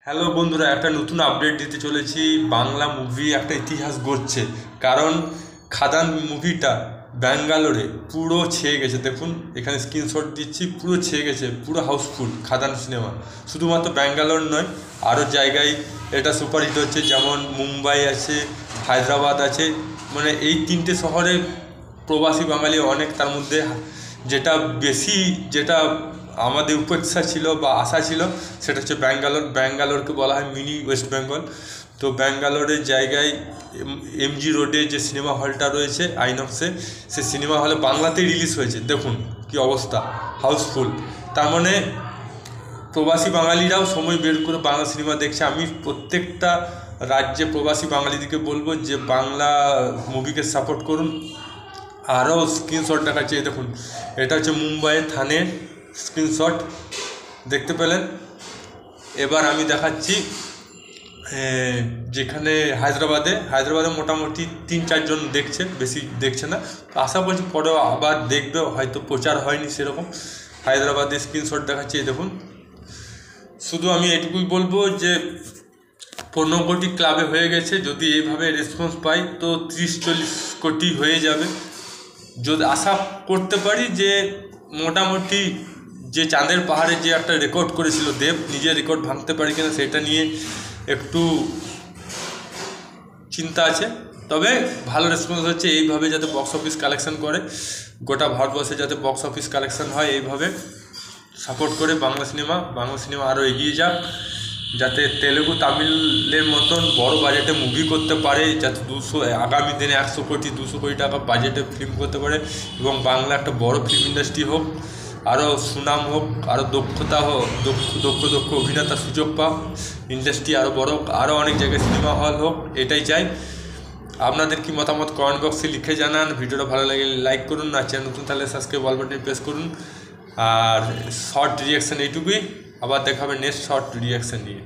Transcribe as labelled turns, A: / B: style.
A: Hello বন্ধুরা, একটা নতুন আপডেট দিতে চলেছি। বাংলা মুভি একটা ইতিহাস গড়ছে, কারণ খাদান মুভিটা ব্যাঙ্গালোরে পুরো ছেয়ে গেছে। দেখুন এখানে স্ক্রিনশট দিচ্ছি, পুরো ছেয়ে গেছে, পুরো হাউসফুল খাদান সিনেমা। শুধুমাত্র ব্যাঙ্গালোর নয়, আরও জায়গায় এটা সুপারহিট হচ্ছে, যেমন মুম্বাই আছে, হায়দ্রাবাদ আছে। মানে এই তিনটে শহরে প্রবাসী বাঙালি অনেক, তার মধ্যে যেটা বেশি, যেটা আমাদের উপেক্ষা ছিল বা আশা ছিল, সেটা হচ্ছে ব্যাঙ্গালোরকে বলা হয় মিনি ওয়েস্ট বেঙ্গল। তো ব্যাঙ্গালোরের জায়গায় এমজি রোডে যে সিনেমা হলটা রয়েছে আইনক্সে, সে সিনেমা হলে বাংলাতেই রিলিজ হয়েছে। দেখুন কি অবস্থা, হাউসফুল। তার মানে প্রবাসী বাঙালিরাও সময় বের করে বাংলা সিনেমা দেখছে। আমি প্রত্যেকটা রাজ্যে প্রবাসী বাঙালিদেরকে বলবো যে বাংলা মুভিকে সাপোর্ট করুন। আরও স্ক্রিনশট দেখাচ্ছে, এই দেখুন, এটা হচ্ছে মুম্বাইয়ের থানের স্ক্রিনশট, দেখতে পেলেন। এবার আমি দেখাচ্ছি যেখানে হায়দ্রাবাদে মোটামুটি 3-4 জন দেখছে, বেশি দেখছে না। আশা করছি পরেও আবার দেখবে, হয়তো প্রচার হয়নি সেরকম। হায়দ্রাবাদে স্ক্রিনশট দেখাচ্ছি, এই দেখুন। শুধু আমি এটুকুই বলবো যে 15 কোটি ক্লাবে হয়ে গেছে। যদি এইভাবে রেসপন্স পাই তো 30-40 কোটি হয়ে যাবে। যদি আশা করতে পারি যে মোটামুটি যে চাঁদের পাহাড়ে যে একটা রেকর্ড করেছিল দেব, নিজের রেকর্ড ভাঙতে পারি কিনা সেটা নিয়ে একটু চিন্তা আছে। তবে ভালো রেসপন্স হচ্ছে, এইভাবে যাতে বক্স অফিস কালেকশন করে, গোটা ভারতবর্ষে যাতে বক্স অফিস কালেকশন হয়, এইভাবে সাপোর্ট করে বাংলা সিনেমা আরও এগিয়ে যাক, যাতে তেলেগু তামিলের মতন বড় বাজেটে মুভি করতে পারে, যাতে আগামী দিনে 100 কোটি 200 কোটি টাকা বাজেটে ফিল্ম করতে পারে, এবং বাংলা একটা বড় ফিল্ম ইন্ডাস্ট্রি হোক, আরও সুনাম হোক, আরও দক্ষতা হোক, দক্ষ অভিনেতার সুযোগ পাক, ইন্ডাস্ট্রি আরও বড়, আরও অনেক জায়গায় সিনেমা হল হোক, এটাই চাই। আপনাদের কি মতামত কমেন্ট বক্সে লিখে জানান। ভিডিওটা ভালো লাগে লাইক করুন, আর চ্যানেল নতুন তাহলে সাবস্ক্রাইব অল বাটনে প্রেস করুন। আর শর্ট রিয়াকশান এইটুকুই, আবার দেখা হবে নেক্সট শর্ট রিয়াকশান নিয়ে।